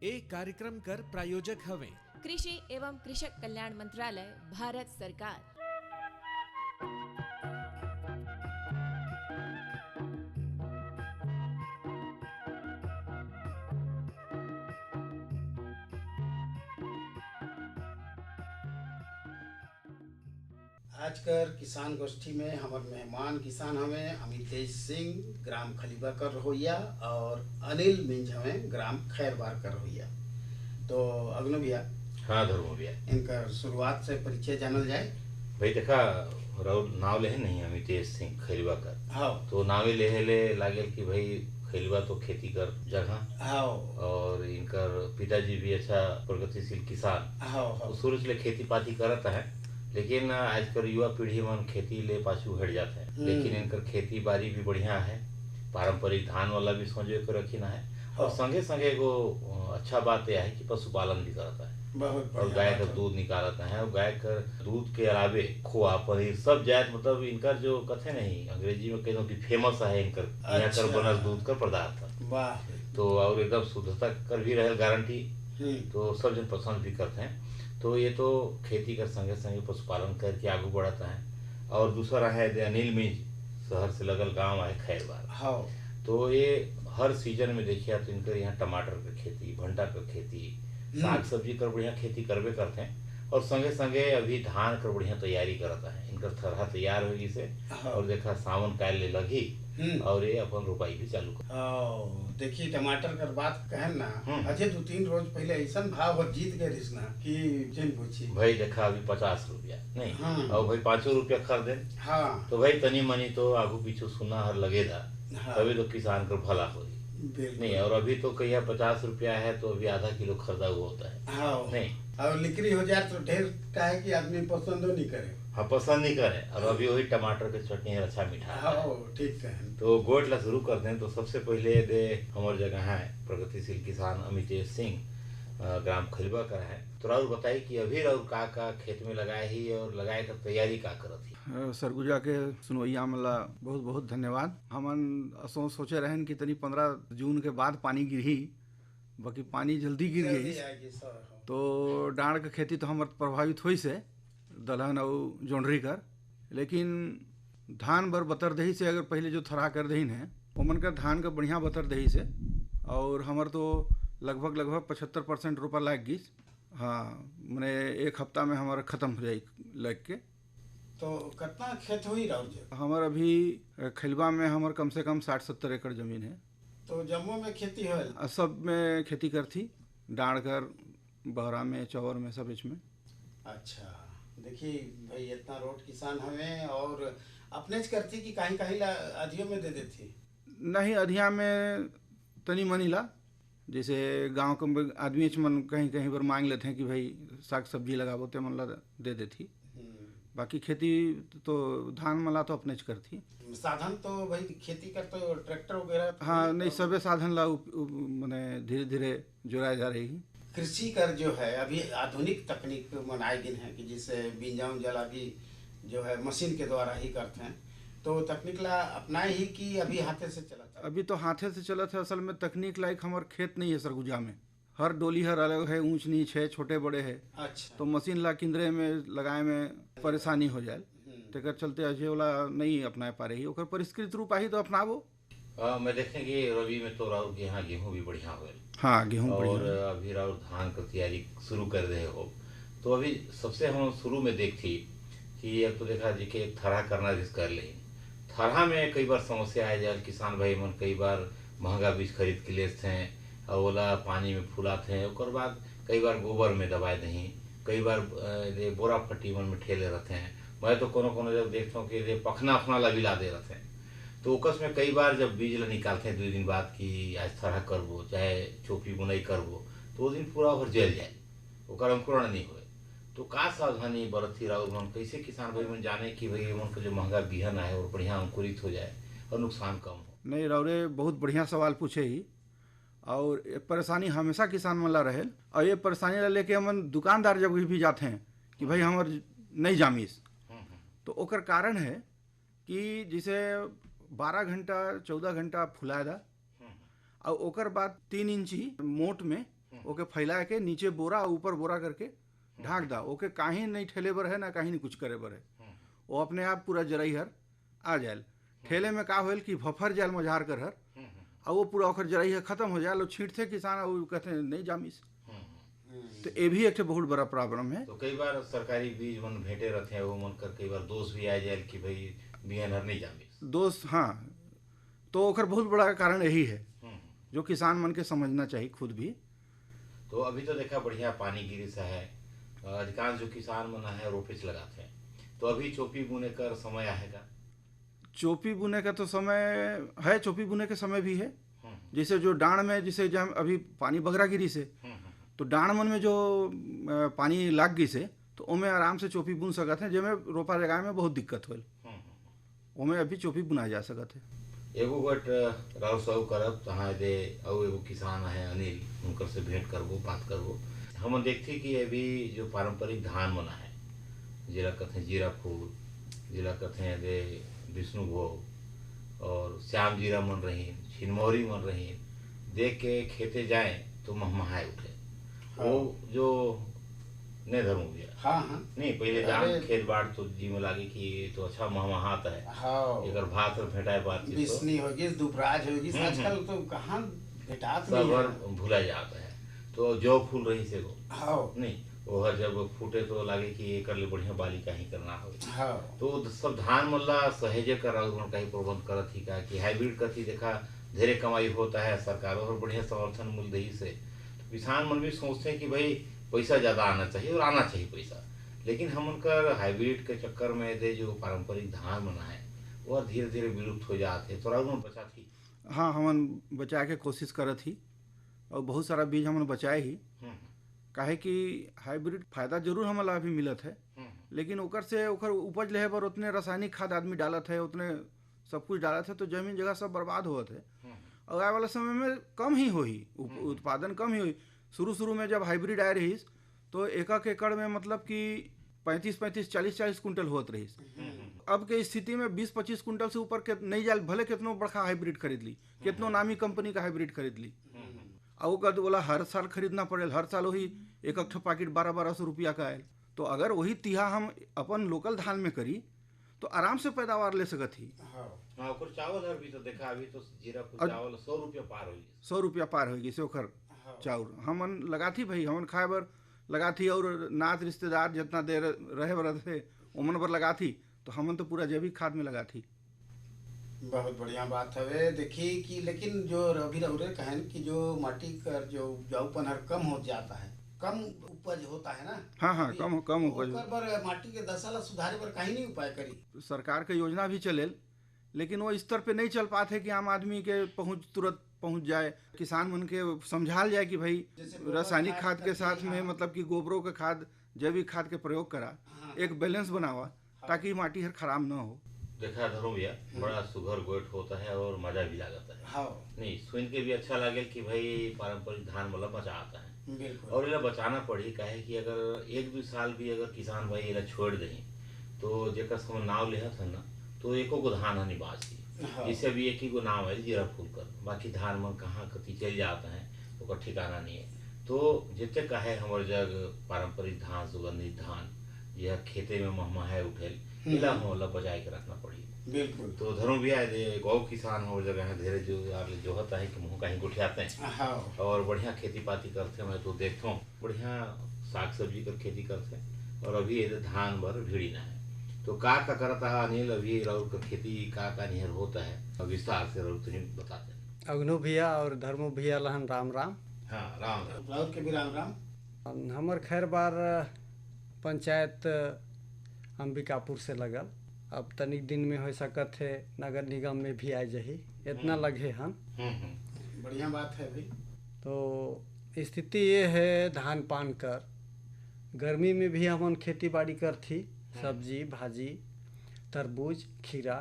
एक कार्यक्रम कर प्रायोजक हवे कृषि एवं कृषक कल्याण मंत्रालय, भारत सरकार। आजकर किसान गोष्ठी में हमार मेहमान किसान हमें अमितेश सिंह ग्राम खलीबा कर रहोइया और अनिल मिंज हमें ग्राम खैरबार कर रहोइया। तो अग्नो भैया, हाँ धर्मो भैया, इनका शुरुआत से परिचय जानल जाए। भाई देखा राउर नाव ले नहीं अमितेश सिंह खैरबा कर, हाँ तो नावे ले लागल कि भाई खैरबा तो खेती कर जगह, हाँ और इनकर पिताजी भी अच्छा प्रगतिशील किसान, हाँ हाँ तो शुरू से खेती पाती करता है। लेकिन आजकल युवा पीढ़ी मन खेती ले पाछू हट जाता है। लेकिन इनकर खेती बाड़ी भी बढ़िया है, पारंपरिक धान वाला भी सोचे को रखना है, और संगे संगे एगो अच्छा बात यह है कि पशुपालन भी करता है बहुत और गाय का दूध निकालता है। और गाय का दूध के अलावे खोआ पनीर सब जात, मतलब इनका जो कथे नहीं अंग्रेजी में कहते कि फेमस है इनकर यहाँ कर बनल दूध का पदार्थ। वाह, तो और एकदम शुद्धता कर भी रहे गारंटी, तो सब जन पसंद भी करते हैं। तो ये तो खेती कर संगे संगे पशुपालन करके आगे बढ़ता है। और दूसरा है अनिल मिंज, शहर से लगल गांव है खैरबार। हाँ तो ये हर सीजन में देखिए तो इनकर यहाँ टमाटर का खेती, भंटा का खेती, साग सब्जी कर बढ़िया खेती करबे करते हैं। और संगे संगे अभी धान कर बढ़िया तैयारी करता है, इनकर थरहा तैयार होगी से। और देखा सावन काल ले लगी और ये अपन रोपाई भी चालू कर। देखिए टमाटर कर बात कहन ना, अजय 2-3 रोज पहले ऐसा भाव जीत गए रिस ना कि जिन पूछी भाई देखा अभी 50 रुपया नहीं, और भाई 5 रुपया खरीदे, हाँ तो भाई तनी मनी तो आगू पीछू सुना हर लगेगा, तभी तो किसान कर भला हो नहीं। और अभी तो कहिया 50 रुपया है तो अभी आधा किलो खरीदा हुआ होता है। हाँ नहीं, और लिकड़ी हो जाए तो ढेर का है कि आदमी पसंद नहीं करे। हाँ पसंद नहीं करे। और अभी वही टमाटर के चटनी है, अच्छा मीठा है। हाँ ठीक है। तो गोट ला शुरू करते हैं। तो सबसे पहले दे हमारे जगह है प्रगतिशील किसान अमितेश सिंह ग्राम खलीबा का है। तो राउर बताई कि अभी राउर का खेत में लगाए ही और लगाए कर तैयारी का करत ही। सरगुजा के सुनवैया मला बहुत बहुत धन्यवाद। हमन सोचे रहन कि तनी 15 जून के बाद पानी गिरही, बाकी पानी जल्दी गिर गई। तो डांड के खेती तो हमार प्रभावित हुई से दलहन और जोंडरी कर। लेकिन धान बर बतर दही से अगर पहले जो थरा कर दही है ओमन का धान का बढ़िया बतर दही से, और हमार तो लगभग 75% रोपा लाग गई। हाँ मैंने 1 हफ्ता में हमारा खत्म हो जाए लग के। तो कितना खेत हुई राउर जी? हमार अभी खलबा में हमार कम से कम 60-70 एकड़ जमीन है। तो जम्मू में खेती हो? सब में खेती करती, डांड कर, बहरा में, चौर में, सब इसमें। अच्छा देखिए भाई इतना रोड किसान हमें, और अपने च करती कि कहीं कहीं ला अधियों में दे देती? नहीं, अधिया में तनी मनी ला, जैसे गांव के आदमी मन कहीं कहीं पर मांग लेते हैं कि भाई साग सब्जी लगाबो तो मन ला दे देती। बाकी खेती तो धान मला तो अपने च करती। साधन तो भाई खेती कर तो ट्रैक्टर वगैरह? हाँ नहीं, सबे साधन ला मैंने धीरे धीरे जुड़ाए जा रही। कृषि कर जो है अभी आधुनिक तकनीक मनाए गए हैं कि जिससे बीजा जला भी जो है मशीन के द्वारा ही करते हैं। तो तकनीक ला अपनाए ही कि अभी हाथे से चला था? अभी तो हाथे से चला था। असल में तकनीक लायक हमार खेत नहीं है सरगुजा में। हर डोली हर अलग है, ऊंच नीच है, छोटे बड़े है। अच्छा। तो मशीन ला किंदरे में लगाए में परेशानी हो जाए, तेकर चलते अजय वाला नहीं अपना पा रही। ओकर परिष्कृत रूप आई तो अपनाबो। मैं देखेंगे रवि में तो राउर के यहाँ गेहूँ भी बढ़िया हुए। हाँ गेहूँ और अभी राउर धान का तैयारी शुरू कर रहे हो। तो अभी सबसे हम शुरू में देखती कि अब तो देखा जी कि थरा करना रिस्क कर ले। थरा में कई बार समस्या आ जाए, किसान भाई मन कई बार महंगा बीज खरीद के लेते हैं और ओला पानी में फुलाते हैं। उसके बाद कई बार गोबर में दबाए नहीं, कई बार बोरा फट्टी मन में ठेले रहते हैं। मैं तो कोनो जब देखता हूँ कि पखना उखना ला भी ला दे रहते हैं। तो ओकस में कई बार जब बीज ला निकालते हैं 2 दिन बाद कि आज थरा करबो चाहे चोपी बुनाई करबो, तो वो दिन पूरा भर जल जाए, ओकर अंकुरण नहीं हुए। तो का सावधानी बरती राउर मन, कैसे किसान भाई मन जाने कि भाई मन का जो महंगा बिहन है और बढ़िया अंकुरित हो जाए और नुकसान कम हो? नहीं राउरे बहुत बढ़िया सवाल पूछे ही। और ये परेशानी हमेशा किसान मन ला रहे। और ये परेशानी ला लेके हम दुकानदार जब भी जाते हैं कि भाई हमार नहीं जामीस, तो ओकर कारण है कि जिसे 12 घंटा 14 घंटा फुलाए दा और ओकर बाद 3 इंची मोट में ओके फैला के नीचे बोरा ऊपर बोरा करके ढाक दा, ओके काहीं नहीं ठेले बर है ना काहीं नहीं कुछ करे बर है, वो अपने आप पूरा जरई हर आ जाए। ठेले में का होल कि भफर जाल मझार कर हर और वो पूरा ओखर जरई है खत्म हो जाए, छींटते किसान और कहते हैं नहीं जामिस। तो ये भी एक बहुत बड़ा प्रॉब्लम है। तो कई बार सरकारी बीज मन भेटे रहते हैं, वो मन कर कई बार दोष भी आ जाए कि भाई बिहन हर नहीं जामिस दोस्त। हाँ, तो ओखर बहुत बड़ा कारण यही है जो किसान मन के समझना चाहिए खुद भी। तो अभी तो देखा बढ़िया पानी गिरी सा है, अधिकांश जो किसान मन है रोपेच लगाते हैं, तो अभी चोपी बुने का समय आएगा। चोपी बुने का तो समय है, चोपी बुने के समय भी है। जैसे जो डांड में जैसे जब अभी पानी बगरा गिरी से तो डांड मन में जो पानी लाग गई से तो उमें आराम से चोपी बुन सकते हैं, जिसमें रोपा लगाए में बहुत दिक्कत होल उमें अभी चोपी बुना जा सकते है। एगो गट राव साहु करब तहाँ दे और एगो किसान है अनिल, उनकर से भेंट करबो बात करबो। हम देखते कि अभी जो पारंपरिक धान मना है, जिला कहते हैं जीरा फूल, जिला कहते हैं दे विष्णु भोग और श्याम जीरा मन रही, छिनमोरी मन रही, देख के खेते जाए तो महमहाए उठे। वो जो नहीं धर्म गया। हाँ हाँ नहीं पहले जान खेत बाड़ तो जी में लागे कि ये तो अच्छा महमहाता है। हाँ एकर भात और भेटाए बात की बिस्नी होगी, दुबराज होगी, आजकल तो कहाँ भेटात नहीं सब है। भूला जाता है। तो जो फूल रही से वो हाँ नहीं वो हर जब फूटे तो लागे कि ये कर ले बढ़िया बाली का ही करना हो। हाँ तो सब धान मल्ला सहेजे कर कहीं प्रबंध करत ही का कि हाइब्रिड कथी देखा ढेरे कमाई होता है, सरकारों और बढ़िया समर्थन मूल्य दही से तो किसान मन भी सोचते हैं कि भाई पैसा ज़्यादा आना चाहिए और आना चाहिए पैसा, लेकिन हम उनकर हाइब्रिड के चक्कर में दे जो पारंपरिक धान बना है वह धीरे धीरे विलुप्त हो जाते हैं। थोड़ा उन्होंने बचा थी। हाँ, हमन बचाए के कोशिश करत ही और बहुत सारा बीज हमन बचाए ही। काहे कि हाइब्रिड फायदा जरूर हमला अभी मिलत है, लेकिन ओकर से ओकर उपज लेहे पर उतने रासायनिक खाद आदमी डालत है, उतने सब कुछ डालत है, तो जमीन जगह सब बर्बाद होत है और आने वाला समय में कम ही होही, उत्पादन कम ही होई। शुरू में जब हाइब्रिड आए रही तो एक एकड़ में मतलब कि 35-35 40-40 कुंटल होत रही। अब के स्थिति में 20-25 कुंटल से ऊपर के नहीं जाए, भले कितनो बड़का हाइब्रिड खरीद ली, कितनो नामी कंपनी का हाइब्रिड खरीद ली, और का बोला हर साल खरीदना पड़ेल, हर साल वही एक पैकेट 1200 रुपया का आयल। तो अगर वही तिहा हम अपन लोकल धान में करी तो आराम से पैदावार ले सकत ही। हाँ ओकर चावल हर भी तो देखा अभी तो जीरा फूल चावल 100 रुपया पार होगी, 100 रुपया पार होगी से ओकर चाउर हमन लगाथी भाई, हमन खाए बर लगाथी और नात रिश्तेदार जितना देर रहे बर थे उमन बर लगाथी, तो हमन तो पूरा जैविक खाद में लगाथी। बहुत बढ़िया बात है। देखिए कि लेकिन जो रवि रौरे कहन कि जो माटी का जो उपजाऊपन हर कम हो जाता है, कम उपज होता है ना। हाँ कम उपज ओकर पर माटी के दशा ला सुधारे पर कहीं नहीं उपाय करी। सरकार के योजना भी चलेल, लेकिन वो स्तर पे नहीं चल पाते कि आम आदमी के तुरंत पहुंच जाए, किसान मन के समझाल जाए कि भाई रासायनिक खाद के साथ में मतलब कि गोबरों के खाद जैविक खाद के प्रयोग करा, एक बैलेंस बनावा ताकि माटी हर खराब ना हो। देखा धरो भैया बड़ा सुघर गोट होता है और मजा भी लगता है। हाँ नहीं सुन के भी अच्छा लगे कि भाई पारंपरिक धान मतलब बचा आता है बिल्कुल। और इला बचाना पड़ी काहे कि अगर 1-2 साल भी अगर किसान भाई इला छोड़ दें तो जेकर समय नाव लेहत है ना तो एको गो धान हनी बाची। हाँ। इसे भी एक ही गो नाम है जीरा फूल कर, बाकी धान मन कहाँ कति चल जाता है ओकर ठिकाना नहीं है। तो जितने कहे हमारे जग पारंपरिक धान सुगंधित धान यह खेते में महमहाए उठेल इला हमला बचाए के रखना पड़ी। बिल्कुल। तो धर्म भी आए दे गौ किसान हो जगह है धीरे जो होता है कि मुँह कहीं उठाते हैं। हाँ। और बढ़िया खेती पाती करते मैं तो देखता हूँ बढ़िया साग सब्जी कर खेती करते हैं और अभी ये धान भर भीड़ी ना है। तो का करता है अनिल अभी राउर का खेती का निहर होता है विस्तार से राउर तुम्हें बताते हैं। अग्नु भैया और धर्मो भैया लहन राम राम। हाँ राम राम। राउर के भी राम राम। हमर खैर बार पंचायत अंबिकापुर से लगल, अब तनिक दिन में हो सकत है नगर निगम में भी आ जाही, इतना लगे हम। बढ़िया बात है भाई। तो स्थिति ये है धान पान कर गर्मी में भी हमन खेती बाड़ी कर थी, सब्जी भाजी तरबूज खीरा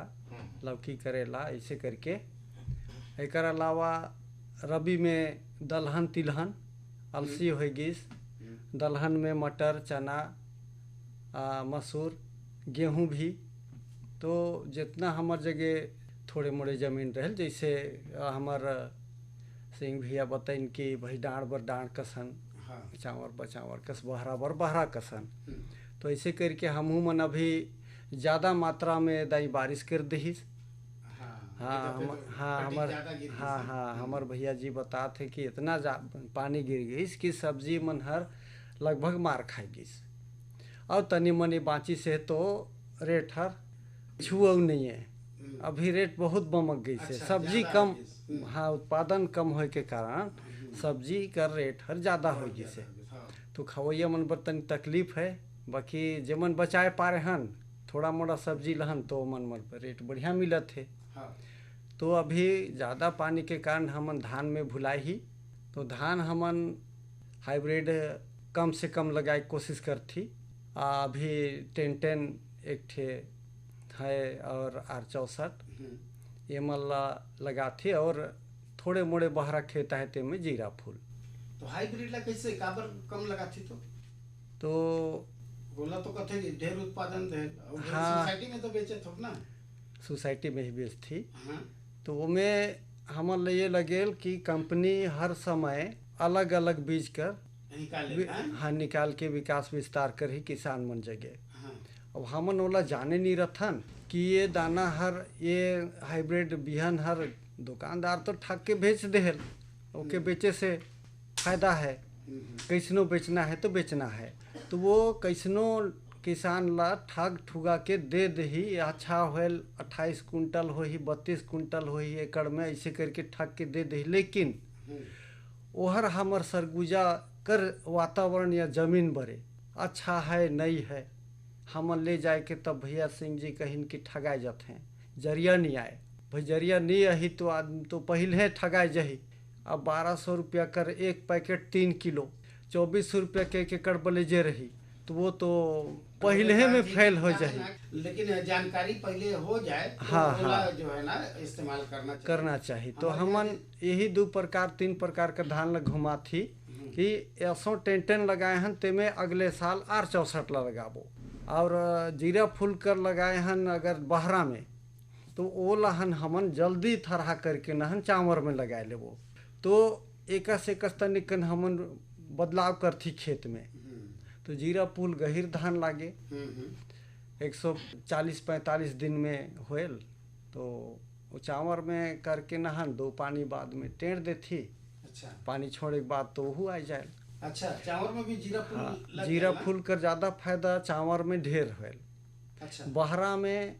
लौकी करेला ऐसे करके। एक अलावा रबी में दलहन तिलहन अलसी हो गिस, दलहन में मटर चना मसूर गेहूं भी। तो जितना हमार जगह थोड़े मोड़े ज़मीन रहे जैसे हमार सिंह भैया बताइन कि भाई डाँड़ बर डाँड़ कसन, हाँ चावर बचावर कस, बहरा बर बहरा कसन। तो ऐसे करके हमहू मन अभी ज़्यादा मात्रा में दाई बारिश कर दहिस। हमर भैया जी बताते कि इतना पानी गिर गई कि सब्जी मन हर लगभग मार खाई गई, और तनी मनी बाँची से तो रेट हर छुआ नहीं है। अभी रेट बहुत बमक गई से, सब्जी कम, हाँ उत्पादन कम होए के कारण सब्जी का रेट हर ज़्यादा हो गई से। तो खवैया मन बर तनी तकलीफ है, बाकी जेमन बचाए पा रहे हन थोड़ा मोड़ा सब्जी लहन तो मन पर रेट बढ़िया मिलत है। तो अभी ज़्यादा पानी के कारण हमन धान में भुलाए ही, तो धान हमन हाइब्रिड कम से कम लगाए कोशिश करथी। अभी 10-10 एक ठे है और R64 ये मन लगा थी, और थोड़े मोड़े बहरा खेत है ते में जीरा फूल। तो हाइब्रिड ला कैसे काबर कम लगा थी? तो बोला तो कहते कि ढेर उत्पादन ढेर, हाँ, सोसाइटी में तो बेचे थोड़ा ना, सोसाइटी में ही बेच थी। हाँ। तो उमें हमन ये लगेल कि कंपनी हर समय अलग अलग बीज कर निकाल के विकास विस्तार कर ही किसान मन जगे। अब हमन ओला जाने नहीं रथन कि ये दाना हर, ये हाइब्रिड बिहन हर दुकानदार तो ठग के बेच देहल, ओके बेचे से फायदा है, कैसनो बेचना है तो बेचना है। तो वो कैसनो किसान ला ठग ठुगा के दे दही, अच्छा होल 28 कुंटल हो ही 32 कुंटल हो ही एकड़ में, ऐसे करके ठग के दे दही। लेकिन ओहर हमर सरगुजा कर वातावरण या जमीन बरे अच्छा है नहीं है, हमन ले जाए के तब भैया सिंह जी कहिन कि ठगाए जाते हैं, जरिया नहीं आए भाई, जरिया नहीं आही तो आदमी तो पहले ठगाए जही। अब 1200 रुपया कर एक पैकेट 3 किलो 2400 रुपया के एक एकड़ बलेजे रही, तो वो तो पहले में फेल हो जाए। लेकिन जानकारी पहले हो जाए तो हाँ जो है ना इस्तेमाल करना चाहिए। तो हमन यही 2-3 प्रकार का धान लग घुमा थी कि 1010 लगाए हन, ते में अगले साल R64 लगाबो, और जीरा फूल कर लगाए हन अगर बहरा में तो वो लहन हमन जल्दी थरहा करके नहन चावल में लगाए लेबो। तो एक तनिकन हमन बदलाव करथी खेत में। तो जीरा फूल गहिर धान लागे 140-45 दिन में होएल, तो चावल में करके नहन 2 पानी बाद में टेढ़ देथी। अच्छा। पानी छोड़े के बाद तो वो आ जाए। अच्छा, चावल में भी जीरा फूल हाँ, जीरा फूल कर ज़्यादा फायदा चावल में ढेर होएल। अच्छा। बहरा में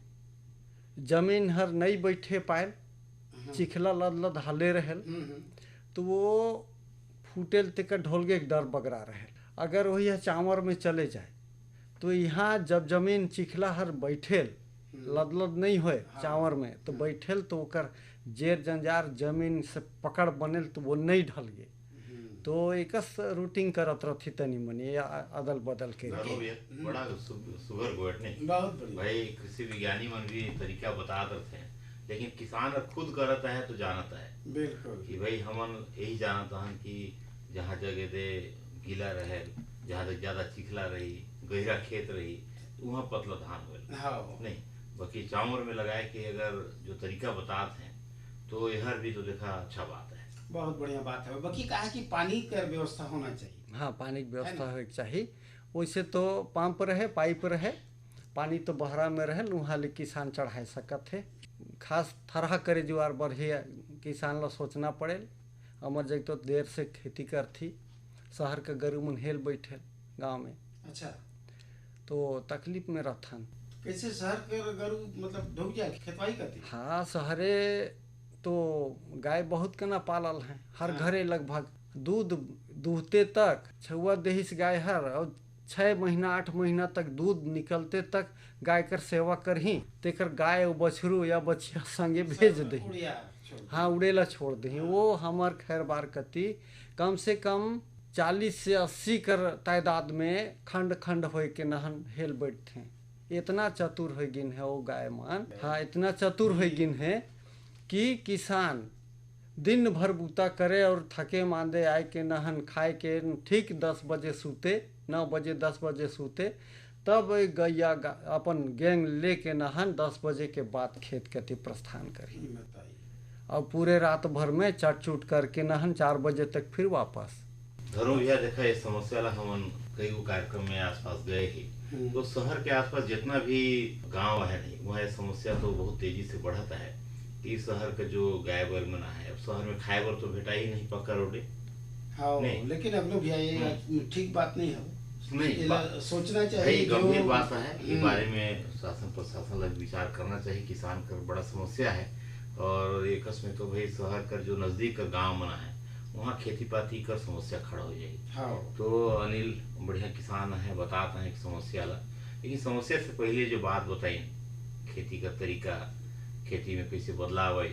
जमीन हर नहीं बैठे पाए, चिखला लद हले रहेल, तो वो फूटेल तेकर ढोलगे के डर बगरा रहेल। अगर वही चावल में चले जाए तो यहाँ जब जमीन चिखला हर बैठेल लद नहीं होए चावल में, तो बैठेल तो ओकर जेर जंजार जमीन से पकड़ बनेल तो वो नहीं ढल गए। तो एक रूटिंग करत रही तनी मनी अदल बदल के। बड़ा सुगर गोट नहीं, बहुत बढ़िया भाई कृषि विज्ञानी मन भी तरीका बता देते हैं, लेकिन किसान खुद करता है तो जानता है बिल्कुल कि भाई हमन यही जानता हन कि जहाँ जगह दे गीला रहे, जहाँ तक ज्यादा चिखला रही, गहरा खेत रही, वहाँ पतला धान हो। हाँ। नहीं बाकी चावल में लगाए कि अगर जो तरीका बताते हैं तो यह भी तो देखा अच्छा बात है, बहुत बढ़िया बात है। बाकी कहा कि पानी का व्यवस्था होना चाहिए। हाँ, पानी की व्यवस्था हो चाहिए। वैसे तो पंप रहे, पाइप रहे, पानी तो बहरा में रहे, वहाँ ले किसान चढ़ाए सकत है। खास थरहा करे जुआर बढ़िया किसान ला सोचना पड़े। अमर जग तो देर से खेती करथी, शहर के गरू मन हेल बैठे गाँव में। अच्छा। तो तकलीफ में रहथन। कैसे शहर के गरू मतलब ढुक जाए खेतवाई करती? हाँ, शहरे तो गाय बहुत के ना पालल हैं, हर घरे लगभग दूध दूहते तक छुआ दहिस गाय हर, और 6 महीना 8 महीना तक दूध निकलते तक गाय कर सेवा करही, तेकर गाय बछरू या बछिया संगे भेज दही। हाँ, उड़ेला छोड़ दही। वो हमार खैर बार कती कम से कम 40 से 80 कर तादाद में खंड खंड होए के नहन हेल बैठते हैं। इतना चतुर हो गिन है वो गाय मन। हाँ, इतना चतुर हो गिन है कि किसान दिन भर बूता करे और थके मांदे आए के नहन खाए के ठीक 10 बजे सूते, 9 बजे 10 बजे सूते, तब गैया अपन गैंग ले के नहन 10 बजे के बाद खेत कति प्रस्थान करी। और पूरे रात भर में चट चूट करके नहन 4 बजे तक फिर वापस। धर्म भैया देखा ये समस्या ला हम कई गो कार्यक्रम में आसपास गए ही, तो शहर के आसपास जितना भी गांव है नहीं वहाँ ये समस्या तो बहुत तेजी से बढ़ता है कि शहर का जो गाय बैल मना है, अब शहर में खाए बर तो भेटा ही नहीं पक्का रोडे। हाँ, नहीं। लेकिन अब लोग भैया ये ठीक बात नहीं है, नहीं सोचना भाई चाहिए। गंभीर बात है, इस बारे में शासन प्रशासन लग विचार करना चाहिए। किसान का बड़ा समस्या है और एक में तो भाई शहर का जो नजदीक का गांव मना है वहाँ खेती पाती कर समस्या खड़ा हो जाएगी। हाँ। तो अनिल बढ़िया किसान है, बताते हैं कि समस्या ला, लेकिन समस्या से पहले जो बात बताई खेती का तरीका, खेती में कैसे बदलाव आई,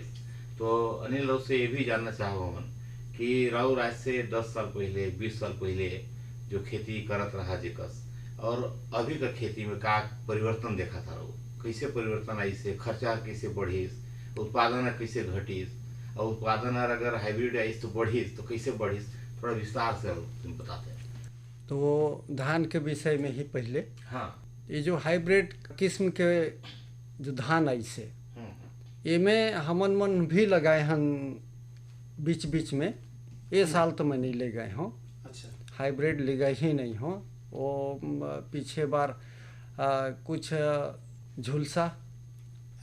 तो अनिल राव से ये भी जानना चाहो हम कि राव आज से 10 साल पहले 20 साल पहले जो खेती करत रहा जेकस और अभी का खेती में का परिवर्तन देखा था राव, कैसे परिवर्तन आई से खर्चा कैसे बढ़ीस, उत्पादन कैसे घटीस, और उत्पादन अगर हाइब्रिड आई तो बढ़ीस तो कैसे बढ़ीस, थोड़ा विस्तार से तुम बताते हैं। तो वो धान के विषय में ही पहले, हाँ, ये जो हाइब्रिड किस्म के जो धान आई से ये में हमन मन भी लगाए हन बीच बीच में। ये साल तो मैं नहीं ले गए हूँ, अच्छा, हाइब्रिड ले गए ही नहीं हूँ। वो पीछे बार कुछ झुलसा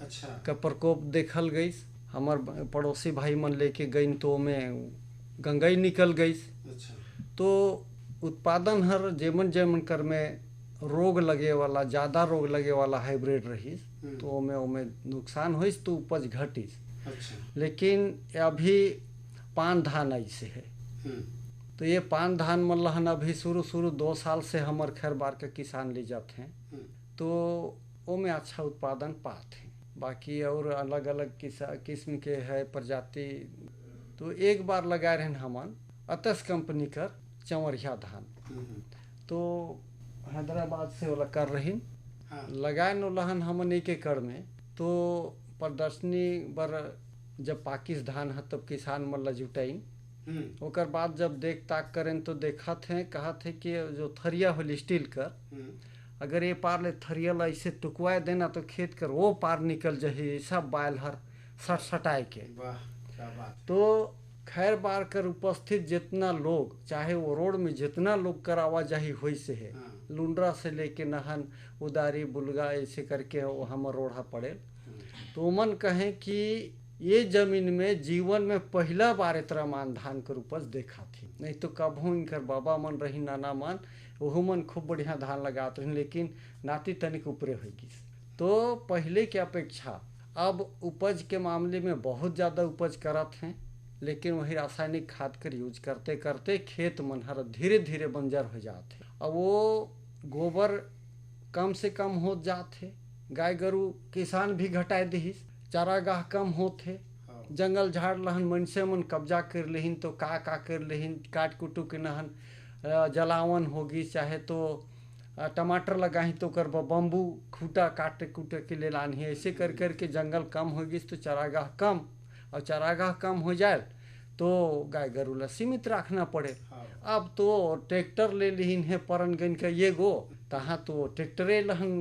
अच्छा का प्रकोप देखल गई, हमार पड़ोसी भाई मन लेके गई तो में गंगाई निकल गई। अच्छा, तो उत्पादन हर जेमन जेमन कर में रोग लगे वाला, ज़्यादा रोग लगे वाला हाइब्रिड रहीस तो ओमे नुकसान होइस तो उपज घटिस। अच्छा, लेकिन अभी पान धान ऐसे है, तो ये पान धान मन लहन अभी शुरू 2 साल से हमार खैर बार के किसान ले जाते हैं, तो ओमे अच्छा उत्पादन पाते हैं। बाकी और अलग अलग किस्म के है प्रजाति, तो एक बार लगा रहे हमन अतस कंपनी कर चंवरिया धान, तो हैदराबाद से वाला कर रही लगाए नो लहन हमन 1 एकड़ में। तो प्रदर्शनी बर जब पाकिस्तान है तब किसान मन ला जुटाइन, ओकर बाद जब देख ताक करें तो देखत हैं कहत है कि जो थरिया हो स्टील कर, अगर ये पार ले थरिया ला ऐसे टुकवाए देना तो खेत कर वो पार निकल जाही, सब बायल हर सटाए के। वाह क्या बात। तो खैर बार कर उपस्थित जितना लोग, चाहे वो रोड में जितना लोग कर आवाजाही हुई से है, लुंड्रा से लेके नहन उदारी बुलगा ऐसे करके वो हम रोड़ा पड़े, तो मन कहें कि ये जमीन में जीवन में पहला बार इतना मान धान कर उपज देखा थी। नहीं तो कबहू इनकर बाबा मन रही नाना मन वह मन खूब बढ़िया धान लगाते रही, लेकिन नाती तनिक ऊपरे हो गई। तो पहले की अपेक्षा अब उपज के मामले में बहुत ज़्यादा उपज करत हैं, लेकिन वही रासायनिक खाद कर यूज करते करते खेत मन हर धीरे धीरे बंजर हो जाते। अब वो गोबर कम से कम हो जाते, गाय गरु किसान भी घटाए दिहिस, चारागाह कम होते, जंगल झाड़ लहन मनसे मन कब्जा कर लेहिन तो का कर लेहिन, काट कुटू के नहन जलावन होगी, चाहे तो टमाटर लगाही तो कर बम्बू खूटा काटे कूटे के ले लानी है। ऐसे कर कर के जंगल कम होगी तो चारागाह कम, और चारागाह कम हो जाए तो गाय गरु ला सीमित रखना पड़े। अब तो ट्रैक्टर ले लिहिन है परनगन का ये गो, तहाँ तो ट्रैक्टरे लहन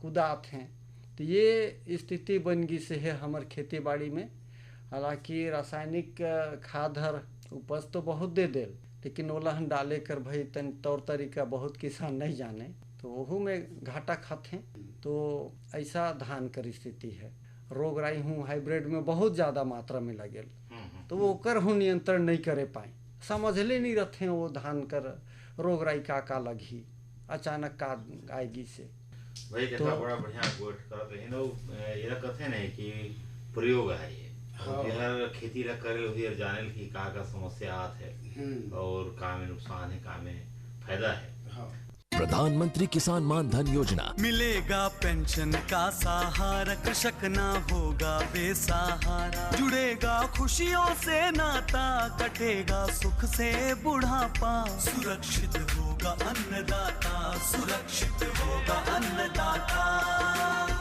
कुदात हैं। तो ये स्थिति बन गई से है हमार खेती बाड़ी में। हालांकि रासायनिक खाद हर उपज तो बहुत दे देल, लेकिन ओलहन डाले कर भाई तौर तरीका बहुत किसान नहीं जाने, तो वहू में घाटा खाते हैं। तो ऐसा धान कर स्थिति है। रोग राई हूँ हाइब्रिड में बहुत ज़्यादा मात्रा में लगेल, तो वो कर हूँ नियंत्रण नहीं करे पाए, समझ ले नहीं रहते वो धान कर रोग राई का लगी अचानक का आएगी से। भाई देखा तो बड़ा बढ़िया गोट करत है नो, ये कहते हैं कि प्रयोग है ये, हर खेती ला करे हुए जाने की का समस्या आत है और का में नुकसान है, का में फायदा है। प्रधानमंत्री किसान मान धन योजना, मिलेगा पेंशन का सहारा, कृषक ना होगा बेसहारा, जुड़ेगा खुशियों से नाता, कटेगा सुख से बुढ़ापा, सुरक्षित होगा अन्नदाता, सुरक्षित होगा अन्नदाता।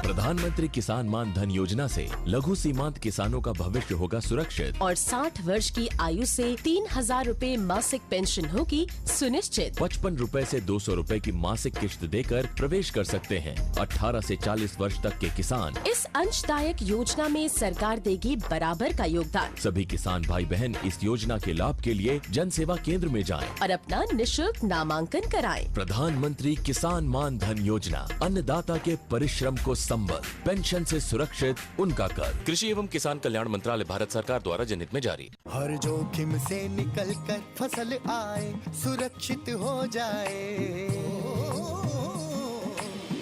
प्रधानमंत्री किसान मान धन योजना से लघु सीमांत किसानों का भविष्य होगा सुरक्षित और 60 वर्ष की आयु से 3000 रूपए मासिक पेंशन होगी सुनिश्चित। 55 रूपए से 200 रूपए की की मासिक किश्त देकर प्रवेश कर सकते हैं। 18 से 40 वर्ष तक के किसान इस अंशदायक योजना में सरकार देगी बराबर का योगदान। सभी किसान भाई बहन इस योजना के लाभ के लिए जन सेवा केंद्र में जाएं। और अपना निशुल्क नामांकन कराएं। प्रधानमंत्री किसान मान धन योजना, अन्नदाता के परिश्रम को संबल, पेंशन से सुरक्षित उनका कर। कृषि एवं किसान कल्याण मंत्रालय, भारत सरकार द्वारा जनहित में जारी। हर जोखिम से निकल कर फसल आए, सुरक्षित हो जाए।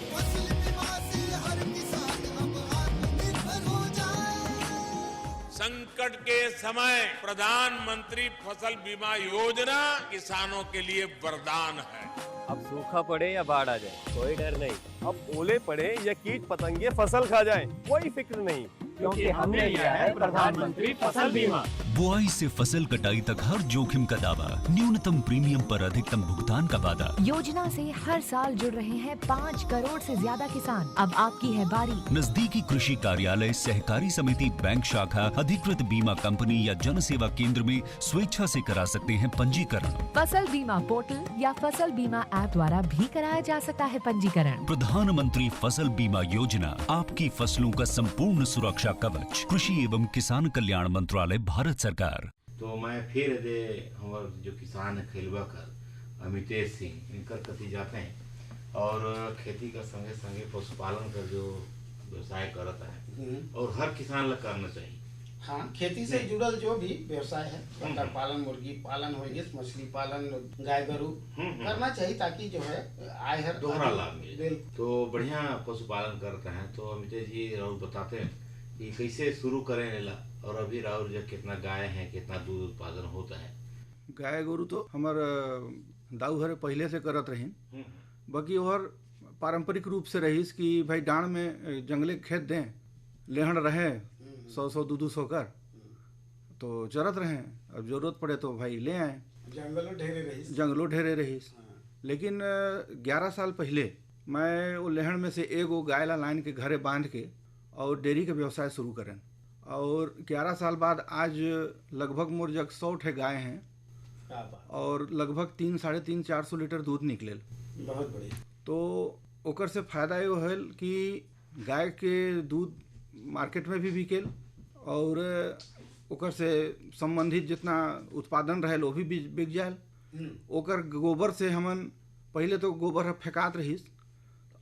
फसल बीमा से हर किसान अब आत्मनिर्भर हो जाए। संकट के समय प्रधानमंत्री फसल बीमा योजना किसानों के लिए वरदान है। अब सूखा पड़े या बाढ़ आ जाए कोई डर नहीं। अब ओले पड़े या कीट पतंगे फसल खा जाए कोई फिक्र नहीं, क्योंकि हमने लिया है प्रधानमंत्री फसल बीमा। बुआई से फसल कटाई तक हर जोखिम का दावा, न्यूनतम प्रीमियम पर अधिकतम भुगतान का वादा। योजना से हर साल जुड़ रहे हैं 5 करोड़ से ज्यादा किसान। अब आपकी है बारी। नजदीकी कृषि कार्यालय, सहकारी समिति, बैंक शाखा, अधिकृत बीमा कंपनी या जन सेवा केंद्र में स्वेच्छा से करा सकते हैं पंजीकरण। फसल बीमा पोर्टल या फसल बीमा ऐप द्वारा भी कराया जा सकता है पंजीकरण। प्रधानमंत्री फसल बीमा योजना, आपकी फसलों का संपूर्ण सुरक्षा कवच। कृषि एवं किसान कल्याण मंत्रालय, भारत सरकार। तो मैं फिर दे हमारे जो किसान है खिलवा कर अमितेश सिंह, इनकर कति जाते हैं और खेती का संगे संगे पशुपालन का जो व्यवसाय करता है और हर किसान ला करना चाहिए। हाँ, खेती से जुड़ल जो भी व्यवसाय है, बकरा पालन, मुर्गी पालन हो गया, मछली पालन, गाय गरु करना चाहिए ताकि जो है आय हर दोहरा लाभ मिले। तो बढ़िया पशुपालन करते हैं। तो अमितेश जी राहुल बताते हैं कि कैसे शुरू करें नेला और अभी राहुल जो कितना गाय है, कितना दूध उत्पादन होता है। गाय गोरु तो हमार दाऊ हरे पहले से करत रही, बाकी और पारंपरिक रूप से रहीस कि भाई डांड में जंगले खेत दें, लेहन रहे 100-100 200 कर तो चरत रहे। अब जरूरत पड़े तो भाई ले आए। जंगलों ढेरे रहीस। लेकिन 11 साल पहले मैं वो लेहन में से एगो गाय ला लाइन के घरे बांध के और डेयरी का व्यवसाय शुरू करें। और 11 साल बाद आज लगभग मोर जग 100 ठे गाय हैं और लगभग 300-400 लीटर दूध निकले। बहुत बढ़िया। तो ओकर से फायदा ये है कि गाय के दूध मार्केट में भी बिकेल और ओकर से संबंधित जितना उत्पादन रहे वो भी बिक जाए। ओकर गोबर से हमन पहले तो गोबर फेंकात रहीस,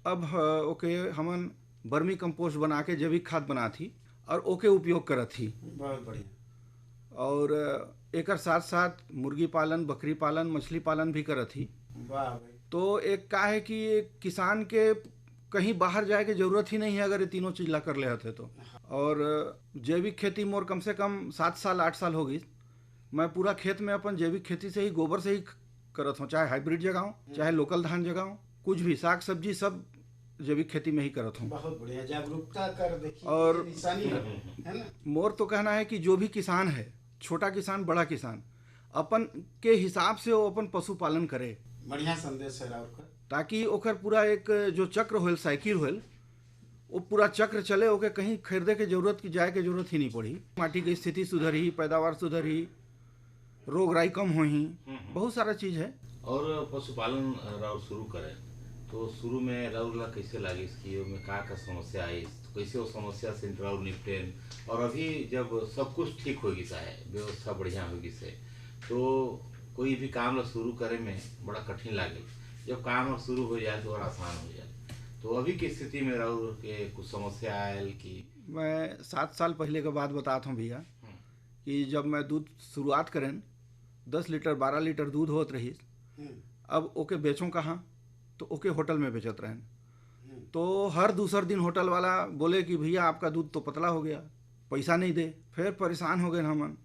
अब ओके हमन वर्मी कंपोस्ट बना के जैविक खाद बना थी और ओके उपयोग करत थी। बहुत बढ़िया। और एकर साथ साथ मुर्गी पालन, बकरी पालन, मछली पालन भी करत थी। वाह भाई। तो एक का है कि एक किसान के कहीं बाहर जाए की जरूरत ही नहीं है अगर ये तीनों चीज ला कर ले थे तो। और जैविक खेती मोर कम से कम 7 साल 8 साल हो गई। मैं पूरा खेत में अपन जैविक खेती से ही, गोबर से ही करत हूँ, चाहे हाइब्रिड जगाऊँ, चाहे लोकल धान जगाऊँ, कुछ भी साग सब्जी सब जैविक खेती में ही करत हूँ। बहुत बढ़िया, जागरूकता कर देखिए। और निशानी है ना। मोर तो कहना है कि जो भी किसान है, छोटा किसान बड़ा किसान, अपन के हिसाब से वो अपन पशुपालन करे। बढ़िया संदेश है राउर का। ताकि ओकर पूरा एक जो चक्र होल, साइकिल होल, वो पूरा चक्र चले, ओके कहीं खरीदे के जरूरत की जाए के जरूरत ही नहीं पड़ी। माटी की स्थिति सुधरी, पैदावार सुधरी, रोग राई कम होही, बहुत सारा चीज है। और पशुपालन राउर शुरू करें तो शुरू में राउर ला कैसे लगी इसकी में का समस्या आई, तो कैसे वो समस्या से राउर निपटेन, और अभी जब सब कुछ ठीक होगी है, व्यवस्था बढ़िया होगी से, तो कोई भी काम ला शुरू करे में बड़ा कठिन लागे, जब काम शुरू हो जाए तो और आसान हो जाए। तो अभी की स्थिति में राउर के कुछ समस्या आयल कि? मैं 7 साल पहले का बात बताता हूँ भैया कि जब मैं दूध शुरुआत करें 10 लीटर 12 लीटर दूध होत रही, अब ओके बेचों कहाँ, तो ओके होटल में बेचत रहें। तो हर दूसर दिन होटल वाला बोले कि भैया आपका दूध तो पतला हो गया, पैसा नहीं दे। फिर परेशान हो गए हमन,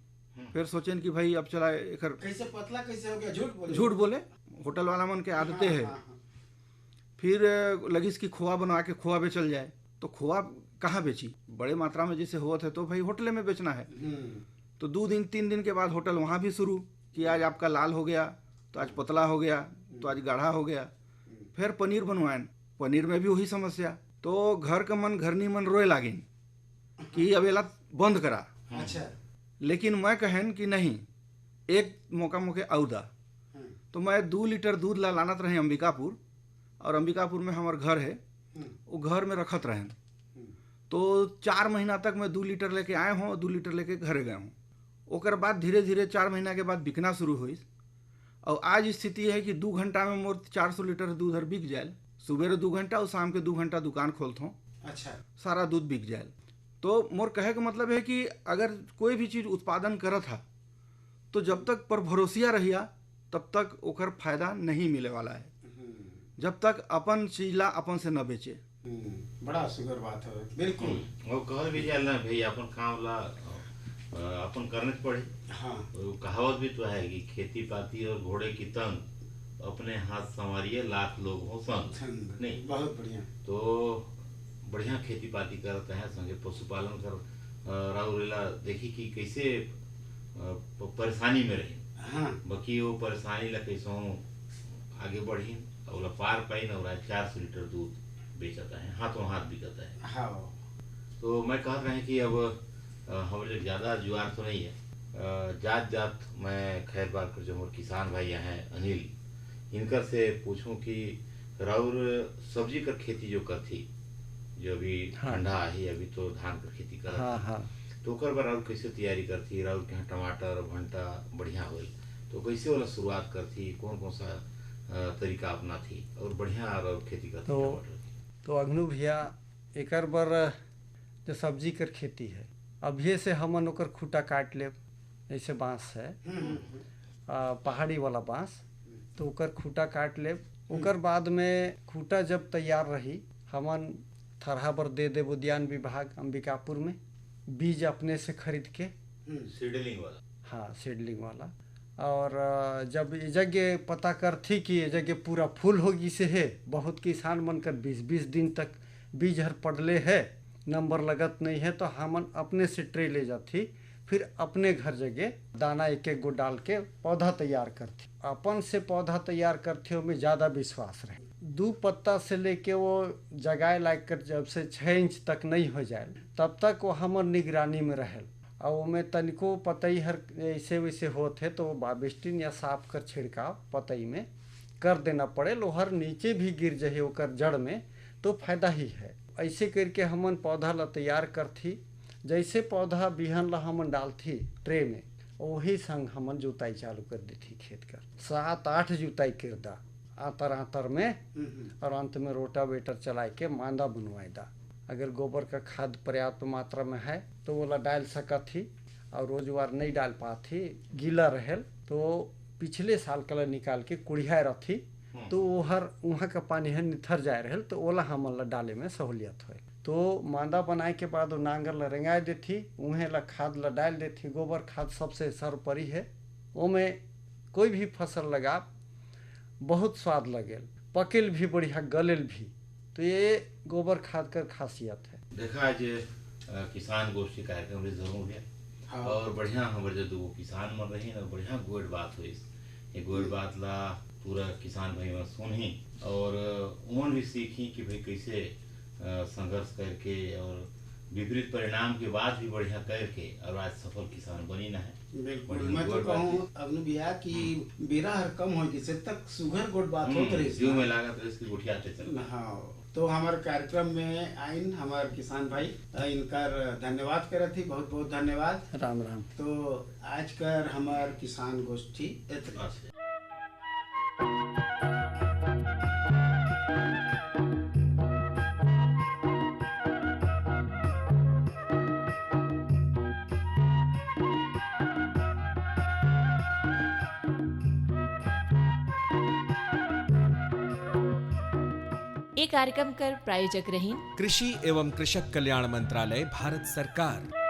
फिर सोचें कि भाई अब चला एकर कैसे पतला कैसे हो गया, झूठ बोले होटल वाला मन के आदतें है। फिर लगी कि खोआ बनवा के खोआ बेचल जाए, तो खोआ कहाँ बेची, बड़े मात्रा में जैसे हुआ थे तो भाई होटल में बेचना है। तो 2-3 दिन के बाद होटल वहाँ भी शुरू कि आज आपका लाल हो गया, तो आज पतला हो गया, तो आज गाढ़ा हो गया। फिर पनीर बनवाएं, पनीर में भी वही समस्या। तो घर का मन घरनी मन रोए लागिन कि अब एला बंद करा। अच्छा। लेकिन मैं कहन कि नहीं, एक मौका मोके औदा। तो मैं 2 लीटर दूध ला लानत रहे अंबिकापुर और अंबिकापुर में हमार घर है, वो घर में रखत रहें। तो 4 महीना तक मैं 2 लीटर लेके आए हूँ, 2 लीटर लेके घरे गए हूँ। ओकर बाद धीरे धीरे 4 महीना के बाद बिकना शुरू हुई और आज स्थिति है कि 2 घंटा में मोर 400 लीटर दूध हर बिक जाए। सुबह 2 घंटा और शाम के 2 घंटा दुकान खोलता हूँ, अच्छा सारा दूध बिक जाए। तो मोर कहे का मतलब है कि अगर कोई भी चीज़ उत्पादन करत है तो जब तक पर भरोसिया रहिया तब तक ओकर फायदा नहीं मिले वाला है, जब तक अपन चीज ला अपन से न बेचे। बड़ा सुगर बात है, बिल्कुल। वो कहल भी जाला भाई अपन काम ला अपन करने पड़े। हाँ, वो कहावत भी तो है कि खेती पाती और घोड़े की तंग, अपने हाथ संवारिए लाख लोग हो संग। नहीं, बहुत बढ़िया। तो बढ़िया खेती पाती करते हैं, संगे पशुपालन कर राउरेला देखी कि कैसे परेशानी में रही। हाँ, बाकी वो परेशानी ला कैसो आगे बढ़ी और पार पाई न, और 400 लीटर दूध बेचता है, हाथों हाथ बिकता है। हाँ, तो मैं कह रहे हैं कि अब हमारे ज़्यादा जुआर तो नहीं है, जात जात मैं खैर बार कर जो हमारे किसान भाई हैं अनिल, इनकर से पूछूं कि राउर सब्जी कर खेती जो करती, जो अभी ठंडा है, अभी तो धान कर खेती कर, हाँ, तो ओकर बार राउर कैसे तैयारी करती, राउर के यहाँ टमाटर भंटा बढ़िया हो, तो कैसे वाला शुरुआत करती, कौन कौन सा तरीका अपना थी और बढ़िया राउर खेती करती? तो अग्नू भैया एकर बर जो सब्जी कर खेती है, अभी से हमन ओकर खूटा काट ले, जैसे बांस है पहाड़ी वाला बांस, तो ओकर खूटा काट ले। ओकर बाद में खूटा जब तैयार रही, हमन थरहा पर दे दे उद्यान विभाग अंबिकापुर में, बीज अपने से खरीद के, सीडलिंग वाला। हाँ, सीडलिंग वाला। और जब ये जगह पता कर थी कि ये जगह पूरा फूल होगी से है, बहुत किसान मन कर 20-20 दिन तक बीज हर पड़ले है, नंबर लगत नहीं है, तो हमन अपने से ट्रे ले जाती, फिर अपने घर जगह दाना एक एक गो डाल के पौधा तैयार करती। अपन से पौधा तैयार करते हो में ज़्यादा विश्वास रहे। 2 पत्ता से लेके वो जगाए लायक कर जब से 6 इंच तक नहीं हो जाए तब तक वो हमर निगरानी में रहे। और वो तनिको पतई हर ऐसे वैसे होते तो बाबिस्टिन या साफ कर छिड़काव पतई में कर देना पड़े, लोहर नीचे भी गिर जाए ओकर जड़ में तो फायदा ही है। ऐसे करके हमन पौधा ला तैयार करथी। जैसे पौधा बिहन ला हमन डालथी ट्रे में, वही संग हमन जुताई चालू कर देती खेत कर, 7-8 जुताई कर दा आतर में, और अंत में रोटावेटर चला के मांदा बनवाई दा। अगर गोबर का खाद पर्याप्त मात्रा में है तो वो ला डाल सकत थी, और रोजवार नहीं डाल पाती, गीला रहेल तो पिछले साल कला निकाल के कुड़िया रथी, तो वो हर वहाँ का पानी है निथर जाए रहेल, तो ओला हमन ला डाले में सहूलियत हो। तो मांदा बनाए के बाद वो नांगर ला रेंगाए देती, उन्हें ला खाद ला डाल देती। गोबर खाद सबसे सर्वोपरि है, वो में कोई भी फसल लगा बहुत स्वाद लगेल, पकेल भी बढ़िया, गलेल भी। तो ये गोबर खाद कर खासियत है। देखा आज किसान गोष्ठी कार्यक्रम जरूर है। हाँ। और बढ़िया हमारे जो किसान मन रही ना, बढ़िया गोड़ बात हुई, ये गोड़ बात ला पूरा किसान भाई में सुनी और उमन भी सीखी कि भाई कैसे संघर्ष करके और विपरीत परिणाम के बाद भी बढ़िया करके और आज सफल किसान बनी ना है। बिल्कुल, मैं तो कहूँ अग्नु भैया कि बेरा हर कम हो जिसे तक सुगर गोड़ बात होत रही, जीव में लागत इसकी गुठियाते चल। हाँ, तो हमारे कार्यक्रम में आइन हमारे किसान भाई, इनकर धन्यवाद करत थी, बहुत बहुत धन्यवाद। राम राम। तो आज कर हमार किसान गोष्ठी ये कार्यक्रम कर प्रायोजक रही कृषि एवं कृषक कल्याण मंत्रालय, भारत सरकार।